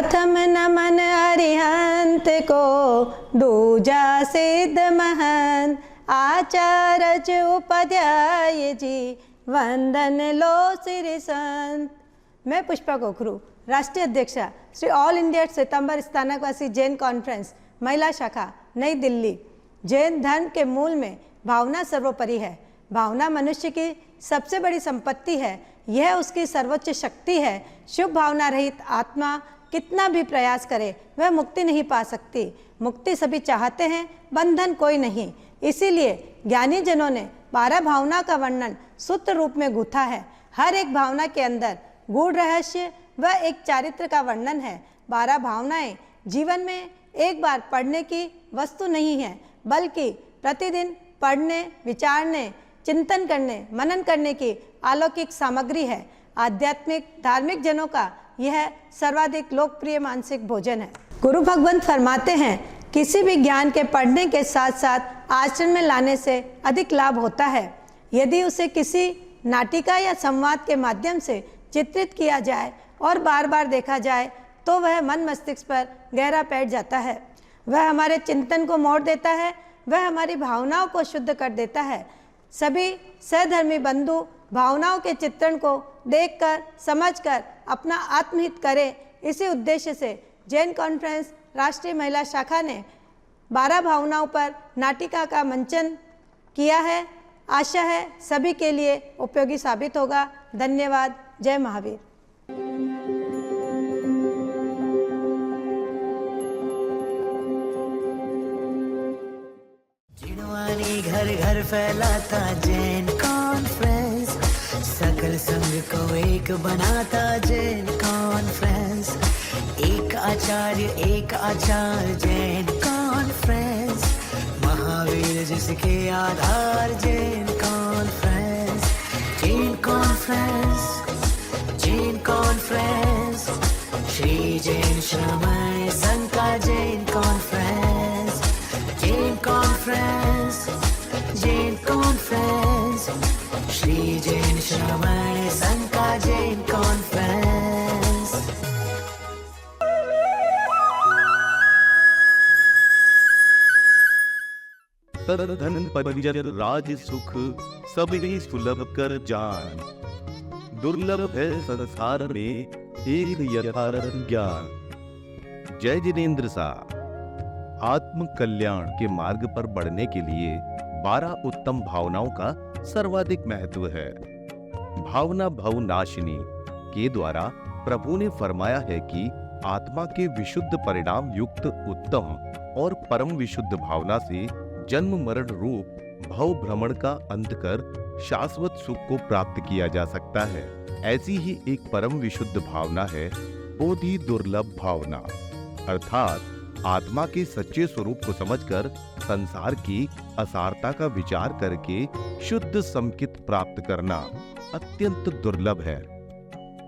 प्रथम नमन अरिहंत को, दूजा सिद्ध महंत आचार्य उपाध्याय जी, वंदन लो श्री संत। मैं पुष्पा कोकरू, राष्ट्रीय अध्यक्षा Shri all India Shwetambar Sthanakvasi Jain conference महिला शाखा, नई दिल्ली। जैन धर्म के मूल में भावना सर्वोपरि है। भावना मनुष्य की सबसे बड़ी संपत्ति है। यह उसकी सर्वोच्च शक्ति है। शुभ भावना रहित आत्मा कितना भी प्रयास करे वह मुक्ति नहीं पा सकती। मुक्ति सभी चाहते हैं, बंधन कोई नहीं। इसीलिए ज्ञानी जनों ने 12 भावना का वर्णन सूत्र रूप में गूंथा है। हर एक भावना के अंदर गूढ़ रहस्य व एक चारित्र का वर्णन है। 12 भावनाएं जीवन में एक बार पढ़ने की वस्तु नहीं है, बल्कि प्रतिदिन पढ़ने, विचारने, चिंतन करने, मनन करने की अलौकिक सामग्री है। आध्यात्मिक धार्मिक जनों का यह सर्वाधिक लोकप्रिय मानसिक भोजन है। गुरु भगवंत फरमाते हैं, किसी भी ज्ञान के पढ़ने के साथ साथ आचरण में लाने से अधिक लाभ होता है। यदि उसे किसी नाटिका या संवाद के माध्यम से चित्रित किया जाए और बार बार देखा जाए तो वह मन मस्तिष्क पर गहरा बैठ जाता है। वह हमारे चिंतन को मोड़ देता है। वह हमारी भावनाओं को शुद्ध कर देता है। सभी सहधर्मी बंधु भावनाओं के चित्रण को देखकर, समझकर अपना आत्महित करें। इसी उद्देश्य से जैन कॉन्फ्रेंस राष्ट्रीय महिला शाखा ने 12 भावनाओं पर नाटिका का मंचन किया है। आशा है सभी के लिए उपयोगी साबित होगा। धन्यवाद। जय महावीर। घर घर फैलाता जैन कॉन्फ्रेंस, सकल संघ को एक बनाता जैन कॉन्फ्रेंस। एक आचार्य जैन कॉन्फ्रेंस, महावीर जिसके आधार Jain conference. Jain conference, Jain conference, Shri Jain Shraman Sangh का Jain conference. Jain conference, Jain conference, Shri Jain Shraman Sangh का जैन कॉन्फ्रेंस। धन परिजन राज सुख, सबरी सुलभ कर जान। दुर्लभ है संसार में एक यथार्थ ज्ञान। जय जिनेन्द्र सा। आत्म कल्याण के मार्ग पर बढ़ने के लिए 12 उत्तम भावनाओं का सर्वाधिक महत्व है। भावना भवनाशिनी के द्वारा प्रभु ने फरमाया है कि आत्मा के विशुद्ध परिणाम युक्त उत्तम और परम विशुद्ध भावना से जन्म मरण रूप भव भ्रमण का अंत कर शाश्वत सुख को प्राप्त किया जा सकता है। ऐसी ही एक परम विशुद्ध भावना है बोधि दुर्लभ भावना, अर्थात आत्मा के सच्चे स्वरूप को समझकर संसार की असारता का विचार करके शुद्ध समकित प्राप्त करना अत्यंत दुर्लभ है।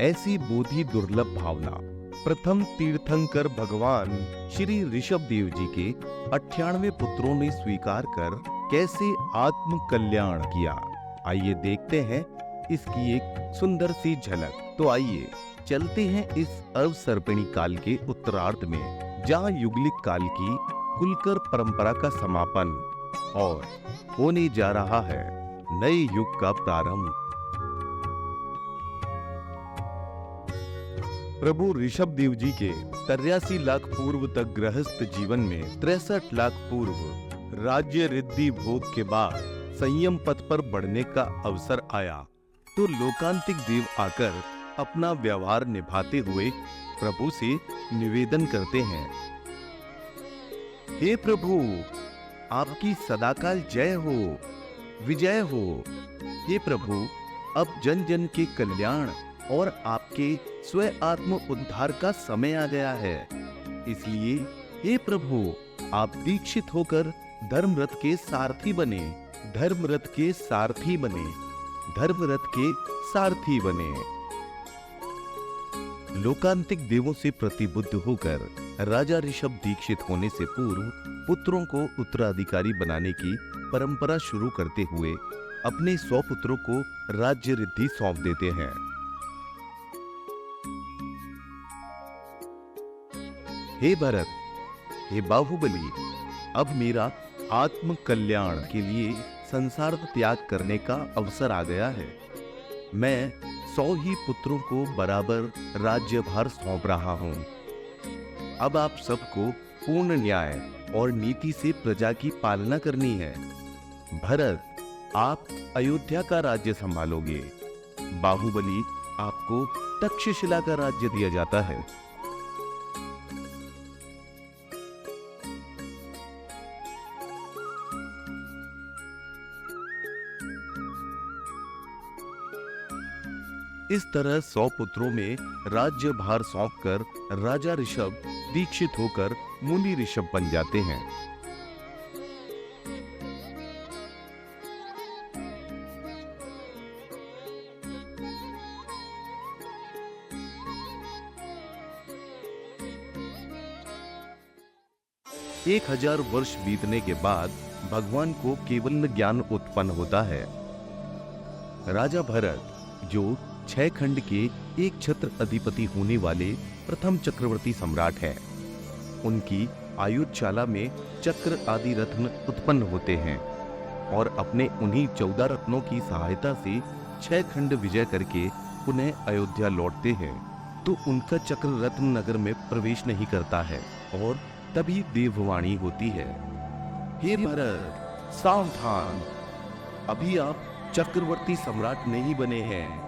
ऐसी बोधि दुर्लभ भावना प्रथम तीर्थंकर भगवान श्री ऋषभ देव जी के 98 पुत्रों ने स्वीकार कर कैसे आत्म कल्याण किया। आइए देखते हैं इसकी एक सुंदर सी झलक। तो आइए चलते हैं इस अवसर्पिणी काल के उत्तरार्ध में, जहाँ युगलिक काल की कुलकर परंपरा का समापन और होने जा रहा है नए युग का प्रारंभ। प्रभु ऋषभ देव जी के 83 लाख पूर्व तक गृहस्थ जीवन में 63 लाख पूर्व राज्य रिद्धि भोग के बाद संयम पथ पर बढ़ने का अवसर आया तो लोकांतिक देव आकर अपना व्यवहार निभाते हुए प्रभु से निवेदन करते हैं, हे प्रभु, आपकी सदाकाल जय हो, विजय हो। हे प्रभु, अब जन जन के कल्याण और आपके स्व आत्म उद्धार का समय आ गया है। इसलिए हे प्रभु, आप दीक्षित होकर धर्म रथ के सारथी बने, धर्म रथ के सारथी बने, धर्म रथ के सारथी बने। लोकांतिक देवों से प्रतिबुद्ध होकर राजा ऋषभ दीक्षित होने से पूर्व पुत्रों को उत्तराधिकारी बनाने की परंपरा शुरू करते हुए अपने 100 पुत्रों को राज्य रिद्धि सौंप देते हैं। हे भरत, हे बाहुबली, अब मेरा आत्म कल्याण के लिए संसार त्याग करने का अवसर आ गया है। मैं 100 ही पुत्रों को बराबर राज्यभार सौंप रहा हूं। अब आप सबको पूर्ण न्याय और नीति से प्रजा की पालना करनी है। भरत, आप अयोध्या का राज्य संभालोगे। बाहुबली, आपको तक्षशिला का राज्य दिया जाता है। इस तरह 100 पुत्रों में राज्यभार सौंपकर राजा ऋषभ दीक्षित होकर मुनि ऋषभ बन जाते हैं। एक 1000 वर्ष बीतने के बाद भगवान को केवल ज्ञान उत्पन्न होता है। राजा भरत, जो 6 खंड के एक छत्र अधिपति होने वाले प्रथम चक्रवर्ती सम्राट हैं, उनकी आयुधशाला में चक्र आदि रत्न उत्पन्न होते हैं और अपने उन्हीं 14 रत्नों की सहायता से 6 खंड विजय करके पुनः अयोध्या लौटते हैं, तो उनका चक्र रत्न नगर में प्रवेश नहीं करता है और तभी देववाणी होती है, हे भरत, सावधान, अभी आप चक्रवर्ती सम्राट नहीं बने हैं।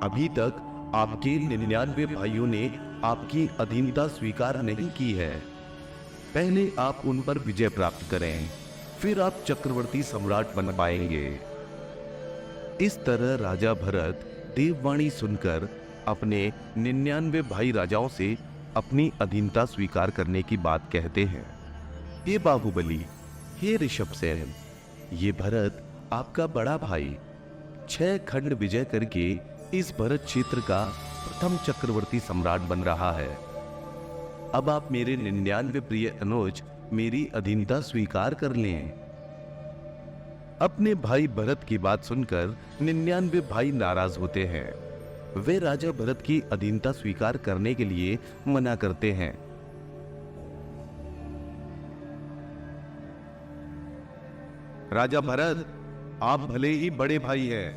अभी तक आपके 99 भाइयों ने आपकी अधीनता स्वीकार नहीं की है। पहले आप उन पर विजय प्राप्त करें, फिर आप चक्रवर्ती सम्राट बन पाएंगे। इस तरह राजा भरत देववाणी सुनकर अपने 99 भाई राजाओं से अपनी अधीनता स्वीकार करने की बात कहते हैं। हे बाहुबली, हे ऋषभ सेन, ये भरत आपका बड़ा भाई 6 खंड विजय करके इस भरत क्षेत्र का प्रथम चक्रवर्ती सम्राट बन रहा है। अब आप मेरे 99 प्रिय अनुज मेरी अधीनता स्वीकार कर लें। अपने भाई भरत की बात सुनकर 99 भाई नाराज होते हैं। वे राजा भरत की अधीनता स्वीकार करने के लिए मना करते हैं। राजा भरत, आप भले ही बड़े भाई हैं,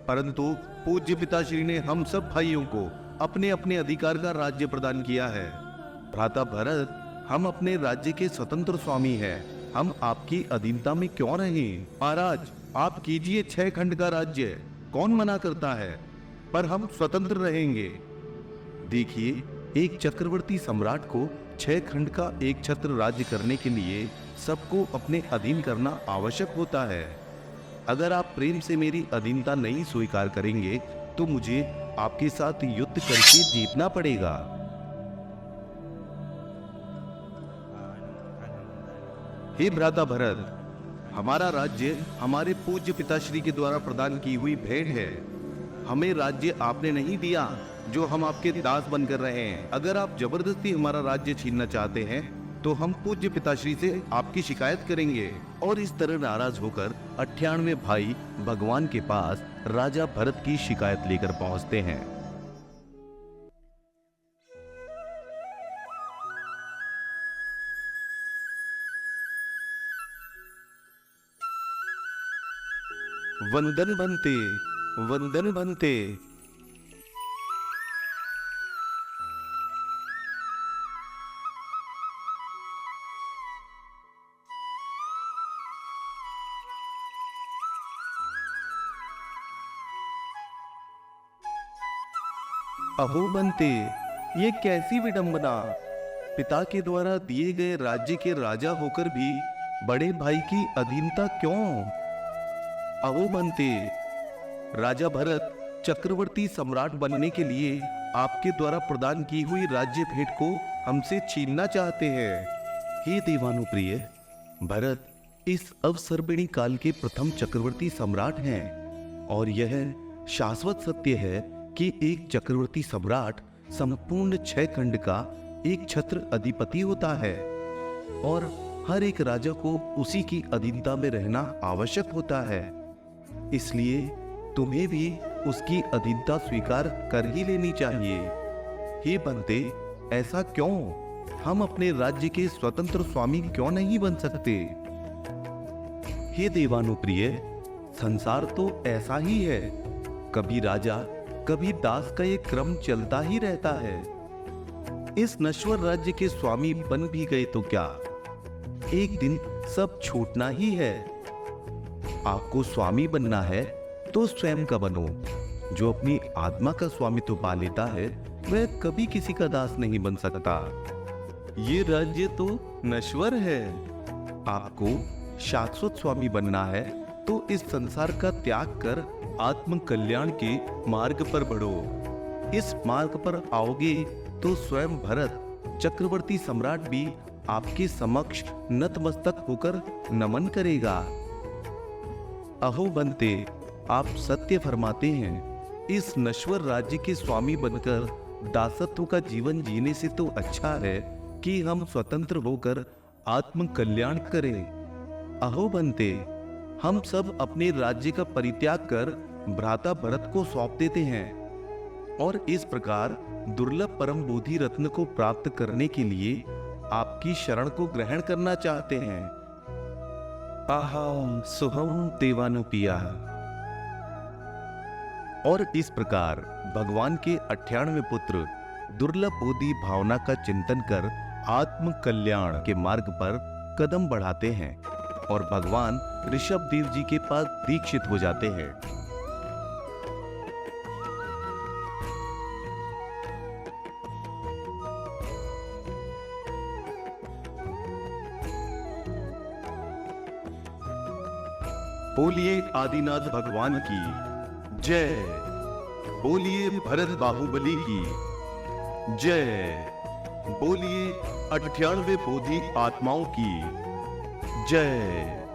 परंतु पूज्य पिताश्री ने हम सब भाइयों को अपने अपने अधिकार का राज्य प्रदान किया है। भ्राता भरत, हम अपने राज्य के स्वतंत्र स्वामी हैं, हम आपकी अधीनता में क्यों रहें? महाराज, आप कीजिए 6 खंड का राज्य, कौन मना करता है, पर हम स्वतंत्र रहेंगे। देखिए, एक चक्रवर्ती सम्राट को 6 खंड का एक छत्र राज्य करने के लिए सबको अपने अधीन करना आवश्यक होता है। अगर आप प्रेम से मेरी अधीनता नहीं स्वीकार करेंगे तो मुझे आपके साथ युद्ध करके जीतना पड़ेगा। हे भ्राता भरत, हमारा राज्य हमारे पूज्य पिताश्री के द्वारा प्रदान की हुई भेंट है। हमें राज्य आपने नहीं दिया जो हम आपके दास बनकर रहे हैं। अगर आप जबरदस्ती हमारा राज्य छीनना चाहते हैं तो हम पूज्य पिताश्री से आपकी शिकायत करेंगे। और इस तरह नाराज होकर 98 भाई भगवान के पास राजा भरत की शिकायत लेकर पहुंचते हैं। वंदन बनते, वंदन बनते। अहो बनते, ये कैसी विडंबना! पिता के द्वारा दिए गए राज्य के राजा होकर भी बड़े भाई की अधीनता क्यों? अहो बनते, राजा भरत चक्रवर्ती सम्राट बनने के लिए आपके द्वारा प्रदान की हुई राज्य भेंट को हमसे छीनना चाहते हैं। हे देवानुप्रिय, भरत इस अवसर्पिणी काल के प्रथम चक्रवर्ती सम्राट हैं और यह शाश्वत सत्य है कि एक चक्रवर्ती सम्राट संपूर्ण 6 खंड का एक छत्र अधिपति होता है और हर एक राजा को उसी की अधीनता में रहना आवश्यक होता है। इसलिए तुम्हें भी उसकी अधीनता स्वीकार कर ही लेनी चाहिए। हे बनते, ऐसा क्यों? हम अपने राज्य के स्वतंत्र स्वामी क्यों नहीं बन सकते? हे देवानुप्रिय, संसार तो ऐसा ही है, कभी राजा कभी दास का ये क्रम चलता ही रहता है। इस नश्वर राज्य के स्वामी बन भी गए तो क्या, एक दिन सब छूटना ही है। आपको स्वामी बनना है तो स्वयं का बनो। जो अपनी आत्मा का स्वामित्व पा लेता है वह कभी किसी का दास नहीं बन सकता। ये राज्य तो नश्वर है। आपको शाश्वत स्वामी बनना है तो इस संसार का त्याग कर आत्म कल्याण के मार्ग पर बढ़ो। इस मार्ग पर आओगे तो स्वयं भरत चक्रवर्ती सम्राट भी आपके समक्ष नतमस्तक होकर नमन करेगा। अहो बनते, आप सत्य फरमाते हैं। इस नश्वर राज्य के स्वामी बनकर दासत्व का जीवन जीने से तो अच्छा है कि हम स्वतंत्र होकर आत्म कल्याण करें। अहो बनते, हम सब अपने राज्य का परित्याग कर भ्राता भरत को सौंप देते हैं और इस प्रकार दुर्लभ परम बोधि रत्न को प्राप्त करने के लिए आपकी शरण को ग्रहण करना चाहते हैं। आहा सुहम देवानुपिया। और इस प्रकार भगवान के 98वें पुत्र दुर्लभ बोधि भावना का चिंतन कर आत्म कल्याण के मार्ग पर कदम बढ़ाते हैं और भगवान ऋषभ देव जी के पास दीक्षित हो जाते हैं। बोलिए आदिनाथ भगवान की जय। बोलिए भरत बाहुबली की जय। बोलिए 98वें बोधि आत्माओं की जय।